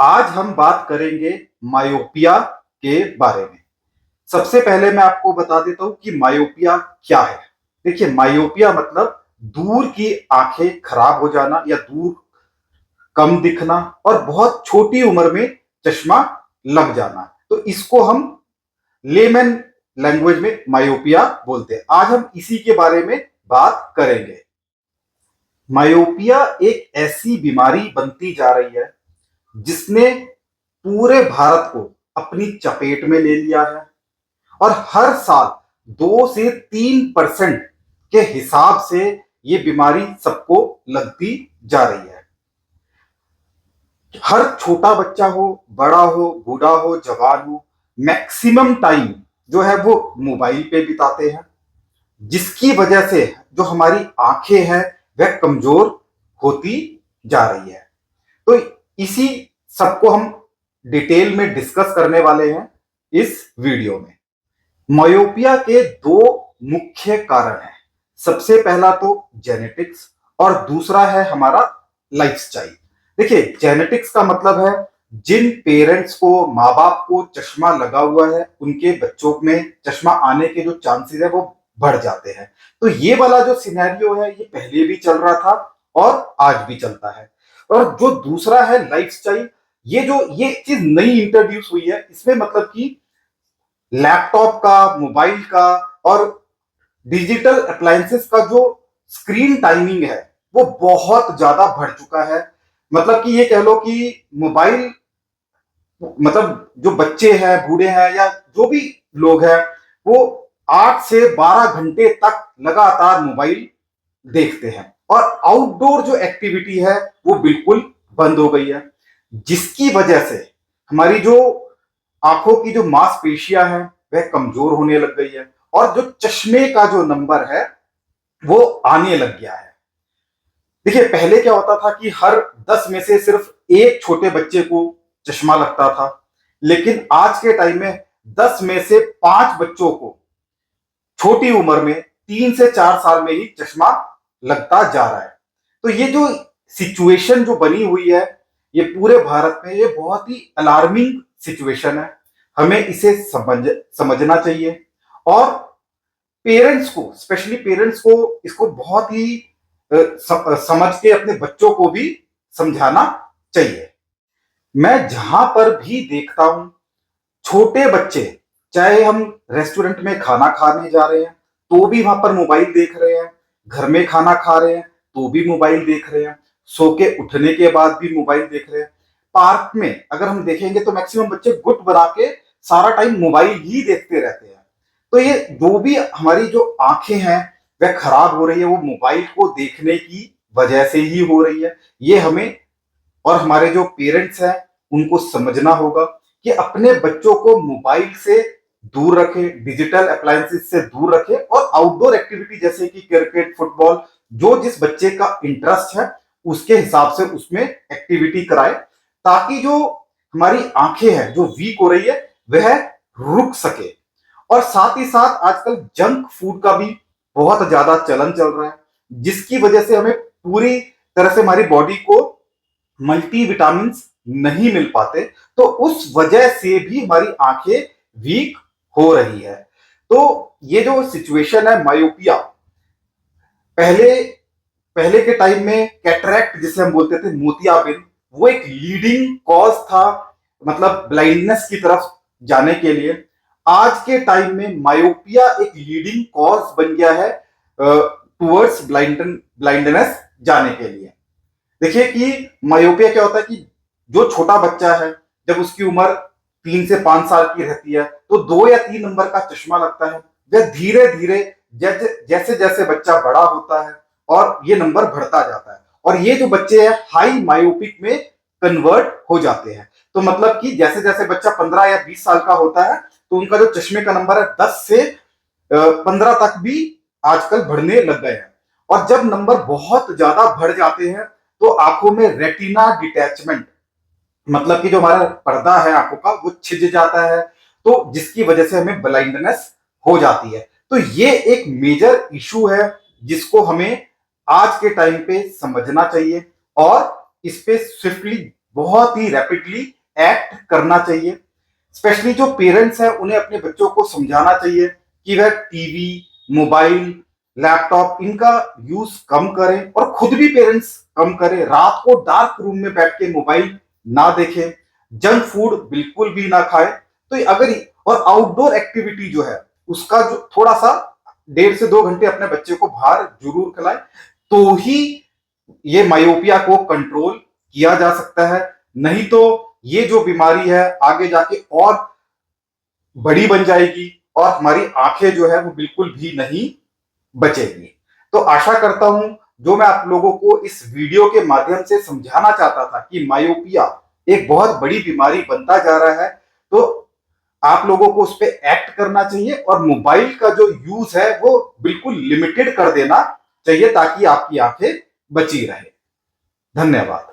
आज हम बात करेंगे मायोपिया के बारे में। सबसे पहले मैं आपको बता देता हूं कि मायोपिया क्या है। देखिए, मायोपिया मतलब दूर की आंखें खराब हो जाना या दूर कम दिखना और बहुत छोटी उम्र में चश्मा लग जाना। तो इसको हम लेमन लैंग्वेज में मायोपिया बोलते हैं। आज हम इसी के बारे में बात करेंगे। मायोपिया एक ऐसी बीमारी बनती जा रही है जिसने पूरे भारत को अपनी चपेट में ले लिया है और हर साल 2 से 3% के हिसाब से ये बीमारी सबको लगती जा रही है। हर छोटा बच्चा हो, बड़ा हो, बूढ़ा हो, जवान हो, मैक्सिमम टाइम जो है वो मोबाइल पे बिताते हैं, जिसकी वजह से जो हमारी आंखें हैं वह कमजोर होती जा रही है। तो इसी सबको हम डिटेल में डिस्कस करने वाले हैं इस वीडियो में। मायोपिया के दो मुख्य कारण हैं। सबसे पहला तो जेनेटिक्स और दूसरा है हमारा लाइफस्टाइल। देखिए, जेनेटिक्स का मतलब है जिन पेरेंट्स को, माँ बाप को चश्मा लगा हुआ है, उनके बच्चों में चश्मा आने के जो चांसेस है वो बढ़ जाते हैं। तो ये वाला जो सिनेरियो है ये पहले भी चल रहा था और आज भी चलता है। और जो दूसरा है लाइफस्टाइल, ये चीज नई इंट्रोड्यूस हुई है। इसमें मतलब कि लैपटॉप का, मोबाइल का और डिजिटल अप्लायंसेस का जो स्क्रीन टाइमिंग है वो बहुत ज्यादा बढ़ चुका है। मतलब कि ये कह लो कि मोबाइल, मतलब जो बच्चे हैं, बूढ़े हैं या जो भी लोग हैं, वो 8 से 12 घंटे तक लगातार मोबाइल देखते हैं और आउटडोर जो एक्टिविटी है वो बिल्कुल बंद हो गई है, जिसकी वजह से हमारी जो आंखों की जो मांसपेशियां हैं वह कमजोर होने लग गई है और जो चश्मे का जो नंबर है वो आने लग गया है। देखिए, पहले क्या होता था कि हर 10 में से सिर्फ एक छोटे बच्चे को चश्मा लगता था, लेकिन आज के टाइम में 10 में से 5 बच्चों को छोटी उम्र में 3 से 4 साल में ही चश्मा लगता जा रहा है। तो ये जो सिचुएशन जो बनी हुई है ये पूरे भारत में, ये बहुत ही अलार्मिंग सिचुएशन है। हमें इसे समझना चाहिए और पेरेंट्स को, स्पेशली पेरेंट्स को इसको बहुत ही समझ के अपने बच्चों को भी समझाना चाहिए। मैं जहां पर भी देखता हूं छोटे बच्चे, चाहे हम रेस्टोरेंट में खाना खाने जा रहे हैं तो भी वहां पर मोबाइल देख रहे हैं, घर में खाना खा रहे हैं तो भी मोबाइल देख रहे हैं, सो के उठने के बाद भी मोबाइल देख रहे हैं। पार्क में अगर हम देखेंगे तो मैक्सिमम बच्चे गुट बना के सारा टाइम मोबाइल ही देखते रहते हैं। तो ये जो भी हमारी जो आंखें हैं वह खराब हो रही है, वो मोबाइल को देखने की वजह से ही हो रही है। ये हमें और हमारे जो पेरेंट्स हैं उनको समझना होगा कि अपने बच्चों को मोबाइल से दूर रखें, डिजिटल अप्लायंसेस से दूर रखें और आउटडोर एक्टिविटी जैसे कि क्रिकेट, फुटबॉल, जो जिस बच्चे का इंटरेस्ट है उसके हिसाब से उसमें एक्टिविटी कराएं, ताकि जो हमारी आंखें हैं जो वीक हो रही है वह रुक सके। और साथ ही साथ आजकल जंक फूड का भी बहुत ज्यादा चलन चल रहा है, जिसकी वजह से हमें पूरी तरह से हमारी बॉडी को मल्टी विटामिन नहीं मिल पाते, तो उस वजह से भी हमारी आंखें वीक हो रही है। तो ये जो सिचुएशन है मायोपिया, पहले पहले के टाइम में कैटरैक्ट जिसे हम बोलते थे, मोतियाबिंद, वो एक लीडिंग कॉज था, मतलब ब्लाइंडनेस की तरफ जाने के लिए। आज के टाइम में मायोपिया एक लीडिंग कॉज बन गया है टुवर्ड्स ब्लाइंडनेस जाने के लिए। देखिए कि मायोपिया क्या होता है कि जो छोटा बच्चा है, जब उसकी उम्र 3 से 5 साल की रहती है तो 2 या 3 नंबर का चश्मा लगता है। वह धीरे धीरे जैसे जैसे बच्चा बड़ा होता है और ये नंबर बढ़ता जाता है और ये जो बच्चे हैं हाई मायोपिक में कन्वर्ट हो जाते हैं। तो मतलब कि जैसे जैसे बच्चा 15 या 20 साल का होता है तो उनका जो चश्मे का नंबर है 10 से 15 तक भी आजकल बढ़ने लग गए हैं। और जब नंबर बहुत ज्यादा बढ़ जाते हैं तो आंखों में रेटिना डिटैचमेंट, मतलब कि जो हमारा पर्दा है आंखों का वो छिज जाता है, तो जिसकी वजह से हमें ब्लाइंडनेस हो जाती है। तो ये एक मेजर इशू है जिसको हमें आज के टाइम पे समझना चाहिए और इस पे स्विफ्टली बहुत ही रैपिडली एक्ट करना चाहिए। स्पेशली जो पेरेंट्स हैं उन्हें अपने बच्चों को समझाना चाहिए कि वह टीवी, मोबाइल, लैपटॉप इनका यूज कम करें और खुद भी पेरेंट्स कम करें। रात को डार्क रूम में बैठ के मोबाइल ना देखें, जंक फूड बिल्कुल भी ना खाएं। तो अगर और आउटडोर एक्टिविटी जो है उसका जो थोड़ा सा 1.5 से 2 घंटे अपने बच्चे को बाहर जरूर खिलाएं, तो ही ये मायोपिया को कंट्रोल किया जा सकता है। नहीं तो ये जो बीमारी है आगे जाके और बड़ी बन जाएगी और हमारी आंखें जो है वो बिल्कुल भी नहीं बचेगी। तो आशा करता हूं जो मैं आप लोगों को इस वीडियो के माध्यम से समझाना चाहता था कि मायोपिया एक बहुत बड़ी बीमारी बनता जा रहा है, तो आप लोगों को उस पर एक्ट करना चाहिए और मोबाइल का जो यूज है वो बिल्कुल लिमिटेड कर देना चाहिए ताकि आपकी आंखें बची रहे। धन्यवाद।